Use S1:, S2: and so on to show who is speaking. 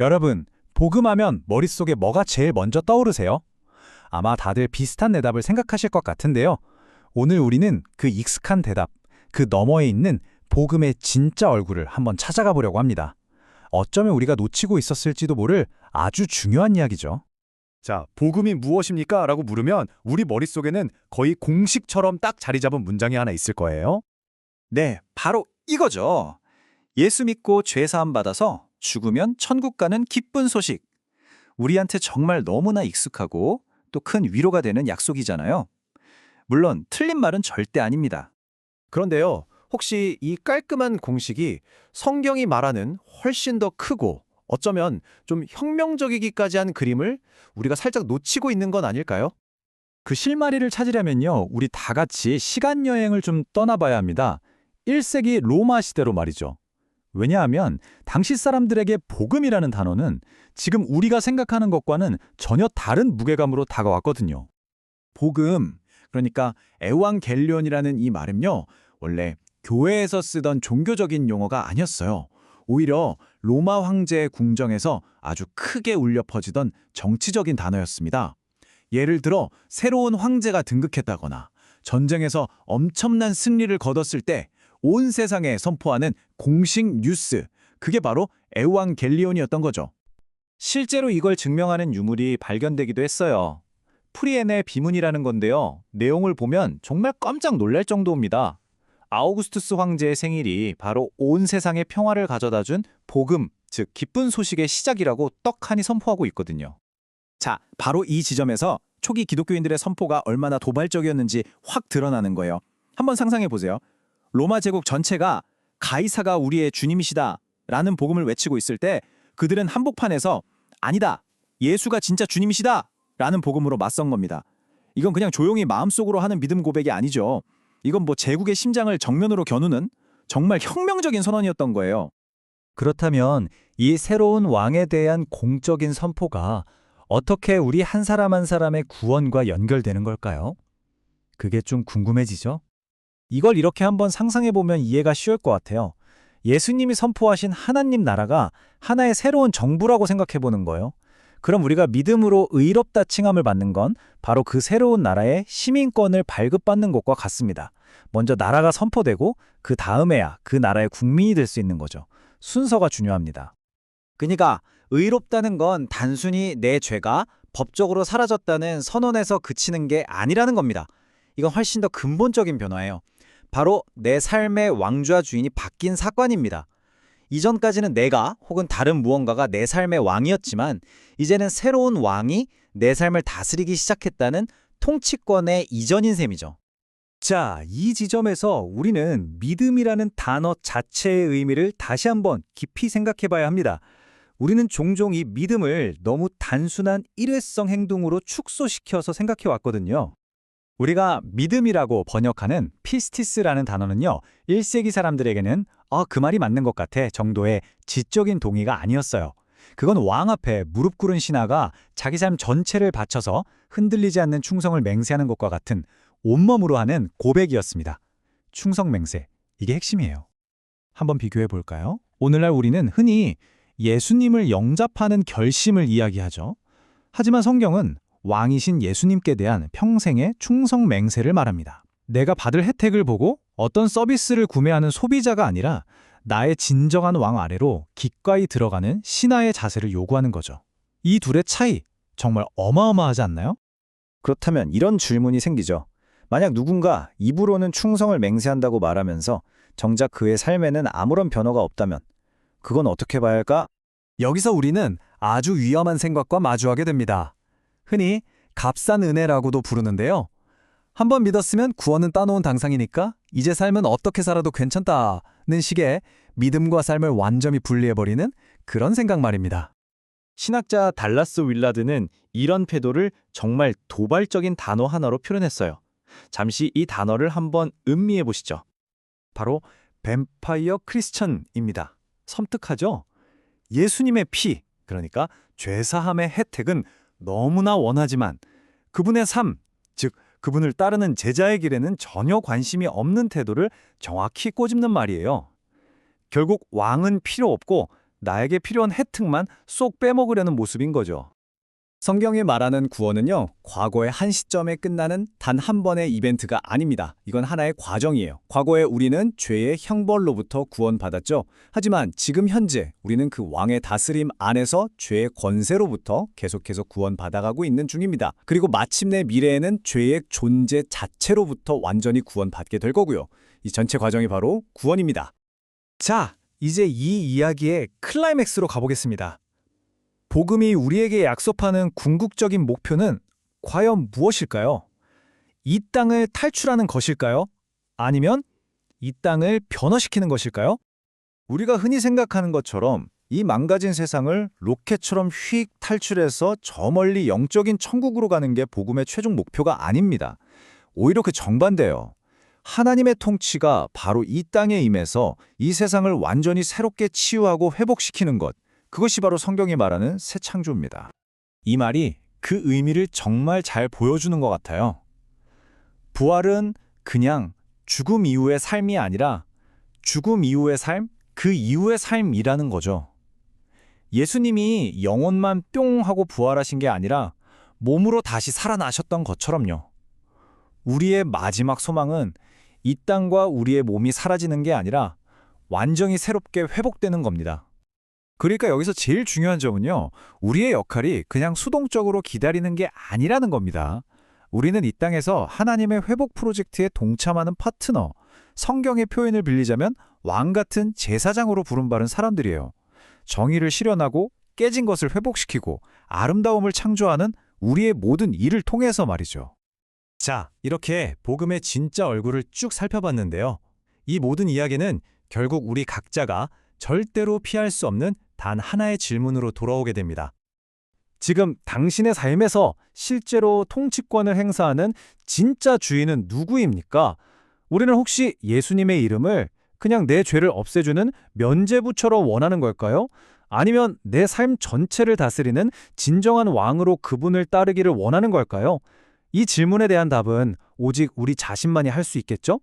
S1: 여러분, 복음하면 머릿속에 뭐가 제일 먼저 떠오르세요? 아마 다들 비슷한 대답을 생각하실 것 같은데요. 오늘 우리는 그 익숙한 대답, 그 너머에 있는 복음의 진짜 얼굴을 한번 찾아가 보려고 합니다. 어쩌면 우리가 놓치고 있었을지도 모를 아주 중요한 이야기죠.
S2: 자, 복음이 무엇입니까? 라고 물으면 우리 머릿속에는 거의 공식처럼 딱 자리 잡은 문장이 하나 있을 거예요.
S3: 네, 바로 이거죠. 예수 믿고 죄 사함 받아서 죽으면 천국 가는 기쁜 소식. 우리한테 정말 너무나 익숙하고 또 큰 위로가 되는 약속이잖아요. 물론 틀린 말은 절대 아닙니다.
S2: 그런데요, 혹시 이 깔끔한 공식이 성경이 말하는 훨씬 더 크고 어쩌면 좀 혁명적이기까지 한 그림을 우리가 살짝 놓치고 있는 건 아닐까요?
S1: 그 실마리를 찾으려면요, 우리 다 같이 시간 여행을 좀 떠나봐야 합니다. 1세기 로마 시대로 말이죠. 왜냐하면 당시 사람들에게 복음이라는 단어는 지금 우리가 생각하는 것과는 전혀 다른 무게감으로 다가왔거든요.
S3: 복음, 그러니까 에왕겔리온이라는 이 말은요, 원래 교회에서 쓰던 종교적인 용어가 아니었어요. 오히려 로마 황제의 궁정에서 아주 크게 울려 퍼지던 정치적인 단어였습니다. 예를 들어 새로운 황제가 등극했다거나 전쟁에서 엄청난 승리를 거뒀을 때 온 세상에 선포하는 공식 뉴스, 그게 바로 에왕겔리온이었던 거죠. 실제로 이걸 증명하는 유물이 발견되기도 했어요. 프리엔의 비문이라는 건데요. 내용을 보면 정말 깜짝 놀랄 정도입니다. 아우구스투스 황제의 생일이 바로 온 세상에 평화를 가져다준 복음, 즉 기쁜 소식의 시작이라고 떡하니 선포하고 있거든요. 자, 바로 이 지점에서 초기 기독교인들의 선포가 얼마나 도발적이었는지 확 드러나는 거예요. 한번 상상해 보세요. 로마 제국 전체가 가이사가 우리의 주님이시다 라는 복음을 외치고 있을 때 그들은 한복판에서 아니다, 예수가 진짜 주님이시다 라는 복음으로 맞선 겁니다. 이건 그냥 조용히 마음속으로 하는 믿음 고백이 아니죠. 이건 뭐 제국의 심장을 정면으로 겨누는 정말 혁명적인 선언이었던 거예요.
S1: 그렇다면 이 새로운 왕에 대한 공적인 선포가 어떻게 우리 한 사람 한 사람의 구원과 연결되는 걸까요? 그게 좀 궁금해지죠? 이걸 이렇게 한번 상상해보면 이해가 쉬울 것 같아요. 예수님이 선포하신 하나님 나라가 하나의 새로운 정부라고 생각해보는 거예요. 그럼 우리가 믿음으로 의롭다 칭함을 받는 건 바로 그 새로운 나라의 시민권을 발급받는 것과 같습니다. 먼저 나라가 선포되고 그 다음에야 그 나라의 국민이 될 수 있는 거죠. 순서가 중요합니다.
S3: 그러니까 의롭다는 건 단순히 내 죄가 법적으로 사라졌다는 선언에서 그치는 게 아니라는 겁니다. 이건 훨씬 더 근본적인 변화예요. 바로 내 삶의 왕좌 주인이 바뀐 사건입니다. 이전까지는 내가 혹은 다른 무언가가 내 삶의 왕이었지만 이제는 새로운 왕이 내 삶을 다스리기 시작했다는 통치권의 이전인 셈이죠.
S1: 자, 이 지점에서 우리는 믿음이라는 단어 자체의 의미를 다시 한번 깊이 생각해 봐야 합니다. 우리는 종종 이 믿음을 너무 단순한 일회성 행동으로 축소시켜서 생각해 왔거든요. 우리가 믿음이라고 번역하는 피스티스라는 단어는요, 1세기 사람들에게는 그 말이 맞는 것 같아 정도의 지적인 동의가 아니었어요. 그건 왕 앞에 무릎 꿇은 신하가 자기 삶 전체를 바쳐서 흔들리지 않는 충성을 맹세하는 것과 같은 온몸으로 하는 고백이었습니다. 충성 맹세, 이게 핵심이에요. 한번 비교해 볼까요? 오늘날 우리는 흔히 예수님을 영접하는 결심을 이야기하죠. 하지만 성경은 왕이신 예수님께 대한 평생의 충성 맹세를 말합니다. 내가 받을 혜택을 보고 어떤 서비스를 구매하는 소비자가 아니라 나의 진정한 왕 아래로 기꺼이 들어가는 신하의 자세를 요구하는 거죠. 이 둘의 차이, 정말 어마어마하지 않나요?
S3: 그렇다면 이런 질문이 생기죠. 만약 누군가 입으로는 충성을 맹세한다고 말하면서 정작 그의 삶에는 아무런 변화가 없다면 그건 어떻게 봐야 할까?
S1: 여기서 우리는 아주 위험한 생각과 마주하게 됩니다. 흔히 값싼 은혜라고도 부르는데요. 한번 믿었으면 구원은 따놓은 당상이니까 이제 삶은 어떻게 살아도 괜찮다는 식의 믿음과 삶을 완전히 분리해버리는 그런 생각 말입니다.
S3: 신학자 달라스 윌라드는 이런 태도를 정말 도발적인 단어 하나로 표현했어요. 잠시 이 단어를 한번 음미해 보시죠.
S1: 바로 뱀파이어 크리스천입니다. 섬뜩하죠? 예수님의 피, 그러니까 죄사함의 혜택은 너무나 원하지만 그분의 삶, 즉 그분을 따르는 제자의 길에는 전혀 관심이 없는 태도를 정확히 꼬집는 말이에요. 결국 왕은 필요 없고 나에게 필요한 혜택만 쏙 빼먹으려는 모습인 거죠.
S3: 성경이 말하는 구원은요, 과거의 한 시점에 끝나는 단 한 번의 이벤트가 아닙니다. 이건 하나의 과정이에요. 과거에 우리는 죄의 형벌로부터 구원받았죠. 하지만 지금 현재 우리는 그 왕의 다스림 안에서 죄의 권세로부터 계속해서 구원받아가고 있는 중입니다. 그리고 마침내 미래에는 죄의 존재 자체로부터 완전히 구원받게 될 거고요. 이 전체 과정이 바로 구원입니다.
S1: 자, 이제 이 이야기의 클라이맥스로 가보겠습니다. 복음이 우리에게 약속하는 궁극적인 목표는 과연 무엇일까요? 이 땅을 탈출하는 것일까요? 아니면 이 땅을 변화시키는 것일까요? 우리가 흔히 생각하는 것처럼 이 망가진 세상을 로켓처럼 휙 탈출해서 저 멀리 영적인 천국으로 가는 게 복음의 최종 목표가 아닙니다. 오히려 그 정반대예요. 하나님의 통치가 바로 이 땅에 임해서 이 세상을 완전히 새롭게 치유하고 회복시키는 것. 그것이 바로 성경이 말하는 새 창조입니다. 이 말이 그 의미를 정말 잘 보여주는 것 같아요. 부활은 그냥 죽음 이후의 삶이 아니라 죽음 이후의 삶, 그 이후의 삶이라는 거죠. 예수님이 영혼만 뿅 하고 부활하신 게 아니라 몸으로 다시 살아나셨던 것처럼요. 우리의 마지막 소망은 이 땅과 우리의 몸이 사라지는 게 아니라 완전히 새롭게 회복되는 겁니다. 그러니까 여기서 제일 중요한 점은요, 우리의 역할이 그냥 수동적으로 기다리는 게 아니라는 겁니다. 우리는 이 땅에서 하나님의 회복 프로젝트에 동참하는 파트너, 성경의 표현을 빌리자면 왕 같은 제사장으로 부름받은 사람들이에요. 정의를 실현하고 깨진 것을 회복시키고 아름다움을 창조하는 우리의 모든 일을 통해서 말이죠. 자, 이렇게 복음의 진짜 얼굴을 쭉 살펴봤는데요. 이 모든 이야기는 결국 우리 각자가 절대로 피할 수 없는 단 하나의 질문으로 돌아오게 됩니다. 지금 당신의 삶에서 실제로 통치권을 행사하는 진짜 주인은 누구입니까? 우리는 혹시 예수님의 이름을 그냥 내 죄를 없애주는 면죄부처럼 원하는 걸까요? 아니면 내 삶 전체를 다스리는 진정한 왕으로 그분을 따르기를 원하는 걸까요? 이 질문에 대한 답은 오직 우리 자신만이 할 수 있겠죠?